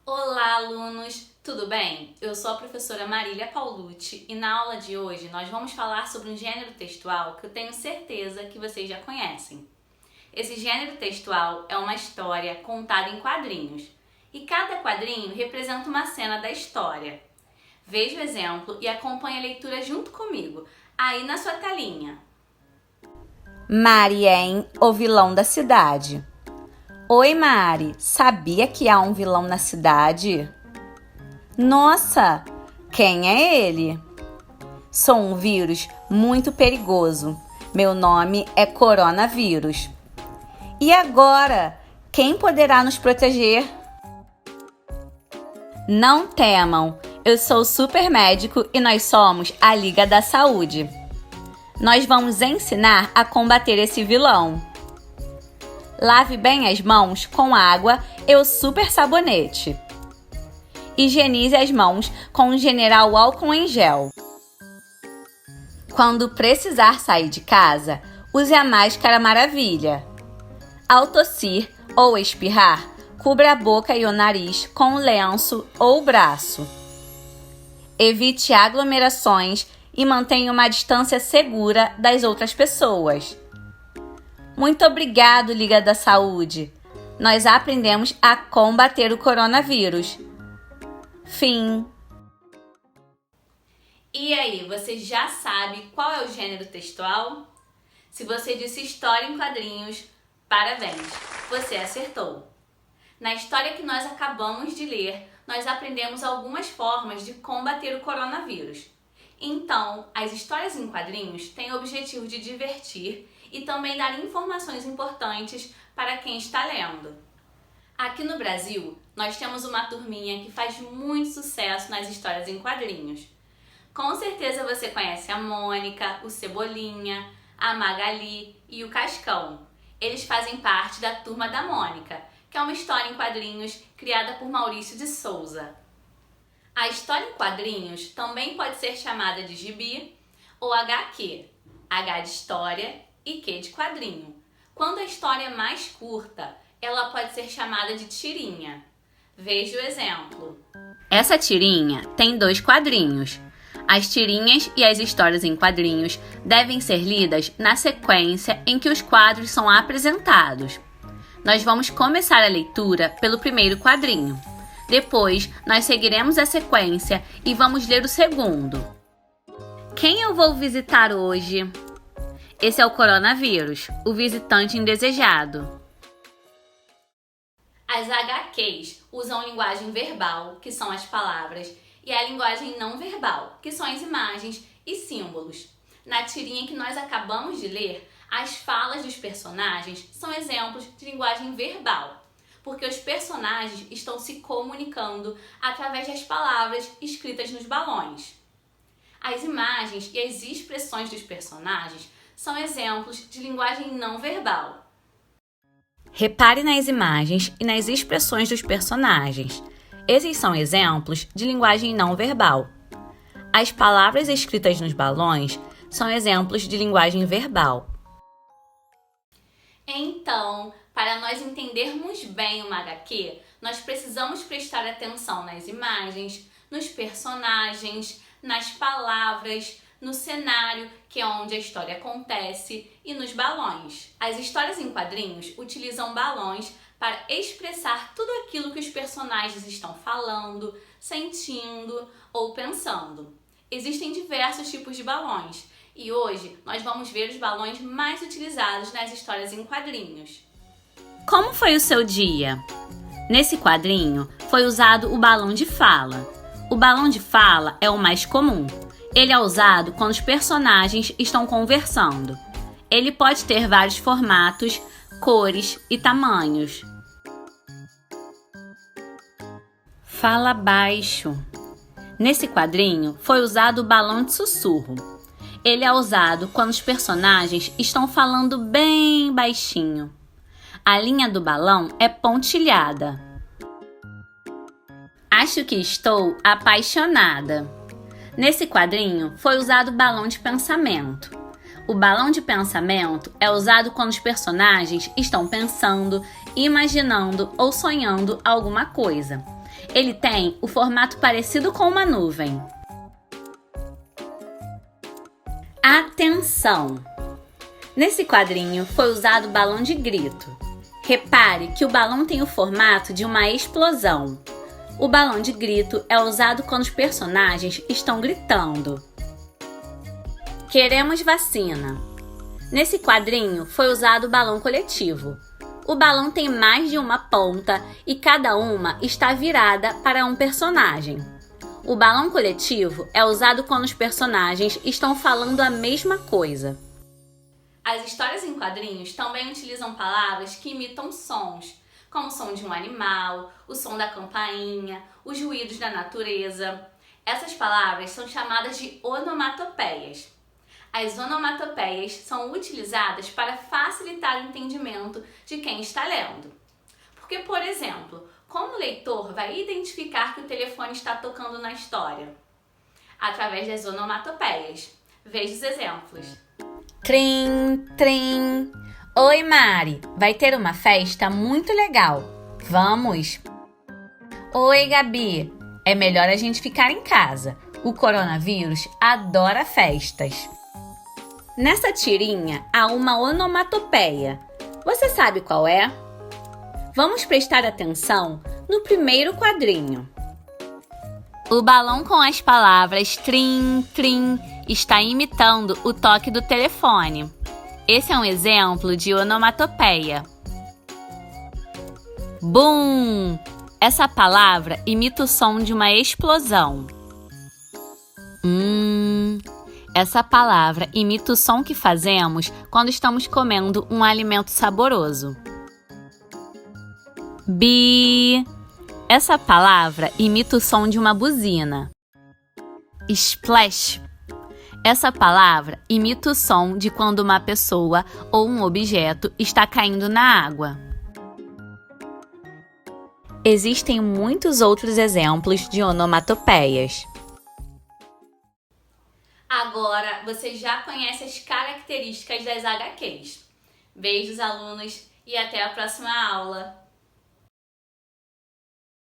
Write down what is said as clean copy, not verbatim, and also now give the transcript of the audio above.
Olá, alunos! Tudo bem? Eu sou a professora Marília Paulucci e na aula de hoje nós vamos falar sobre um gênero textual que eu tenho certeza que vocês já conhecem. Esse gênero textual é uma história contada em quadrinhos e cada quadrinho representa uma cena da história. Veja o exemplo e acompanhe a leitura junto comigo, aí na sua telinha. Marien, o vilão da cidade. Oi, Mari, sabia que há um vilão na cidade? Nossa, quem é ele? Sou um vírus muito perigoso. Meu nome é coronavírus. E agora, quem poderá nos proteger? Não temam, eu sou o super médico e nós somos a Liga da Saúde. Nós vamos ensinar a combater esse vilão. Lave bem as mãos com água e o super sabonete. Higienize as mãos com o General álcool em gel. Quando precisar sair de casa, use a máscara maravilha. Ao tossir ou espirrar, cubra a boca e o nariz com o lenço ou braço. Evite aglomerações e mantenha uma distância segura das outras pessoas. Muito obrigado, Liga da Saúde! Nós aprendemos a combater o coronavírus. Fim. E aí, você já sabe qual é o gênero textual? Se você disse história em quadrinhos, parabéns, você acertou! Na história que nós acabamos de ler, nós aprendemos algumas formas de combater o coronavírus. Então, as histórias em quadrinhos têm o objetivo de divertir e também dar informações importantes para quem está lendo. Aqui no Brasil, nós temos uma turminha que faz muito sucesso nas histórias em quadrinhos. Com certeza você conhece a Mônica, o Cebolinha, a Magali e o Cascão. Eles fazem parte da Turma da Mônica, que é uma história em quadrinhos criada por Maurício de Souza. A história em quadrinhos também pode ser chamada de gibi ou HQ, H de história e Q de quadrinho. Quando a história é mais curta, ela pode ser chamada de tirinha. Veja o exemplo. Essa tirinha tem 2 quadrinhos. As tirinhas e as histórias em quadrinhos devem ser lidas na sequência em que os quadros são apresentados. Nós vamos começar a leitura pelo primeiro quadrinho. Depois, nós seguiremos a sequência e vamos ler o segundo. Quem eu vou visitar hoje? Esse é o coronavírus, o visitante indesejado. As HQs usam linguagem verbal, que são as palavras, e a linguagem não verbal, que são as imagens e símbolos. Na tirinha que nós acabamos de ler, as falas dos personagens são exemplos de linguagem verbal, porque os personagens estão se comunicando através das palavras escritas nos balões. As imagens e as expressões dos personagens são exemplos de linguagem não verbal. Repare nas imagens e nas expressões dos personagens. Esses são exemplos de linguagem não verbal. As palavras escritas nos balões são exemplos de linguagem verbal. Então, para nós entendermos bem uma HQ, nós precisamos prestar atenção nas imagens, nos personagens, nas palavras, no cenário, que é onde a história acontece, e nos balões. As histórias em quadrinhos utilizam balões para expressar tudo aquilo que os personagens estão falando, sentindo ou pensando. Existem diversos tipos de balões e hoje nós vamos ver os balões mais utilizados nas histórias em quadrinhos. Como foi o seu dia? Nesse quadrinho foi usado o balão de fala. O balão de fala é o mais comum. Ele é usado quando os personagens estão conversando. Ele pode ter vários formatos, cores e tamanhos. Fala baixo. Nesse quadrinho foi usado o balão de sussurro. Ele é usado quando os personagens estão falando bem baixinho. A linha do balão é pontilhada. Acho que estou apaixonada. Nesse quadrinho foi usado o balão de pensamento. O balão de pensamento é usado quando os personagens estão pensando, imaginando ou sonhando alguma coisa. Ele tem o formato parecido com uma nuvem. Atenção! Nesse quadrinho foi usado o balão de grito. Repare que o balão tem o formato de uma explosão. O balão de grito é usado quando os personagens estão gritando. Queremos vacina. Nesse quadrinho foi usado o balão coletivo. O balão tem mais de uma ponta e cada uma está virada para um personagem. O balão coletivo é usado quando os personagens estão falando a mesma coisa. As histórias em quadrinhos também utilizam palavras que imitam sons, como o som de um animal, o som da campainha, os ruídos da natureza. Essas palavras são chamadas de onomatopeias. As onomatopeias são utilizadas para facilitar o entendimento de quem está lendo. Porque, por exemplo, como o leitor vai identificar que o telefone está tocando na história? Através das onomatopeias. Veja os exemplos. Trim, trim. Oi, Mari, vai ter uma festa muito legal. Vamos? Oi, Gabi, é melhor a gente ficar em casa. O coronavírus adora festas. Nessa tirinha há uma onomatopeia. Você sabe qual é? Vamos prestar atenção no primeiro quadrinho. O balão com as palavras trim, trim está imitando o toque do telefone. Esse é um exemplo de onomatopeia. Bum! Essa palavra imita o som de uma explosão. Essa palavra imita o som que fazemos quando estamos comendo um alimento saboroso. Bi! Essa palavra imita o som de uma buzina. Splash! Essa palavra imita o som de quando uma pessoa ou um objeto está caindo na água. Existem muitos outros exemplos de onomatopeias. Agora você já conhece as características das HQs. Beijos, alunos, e até a próxima aula!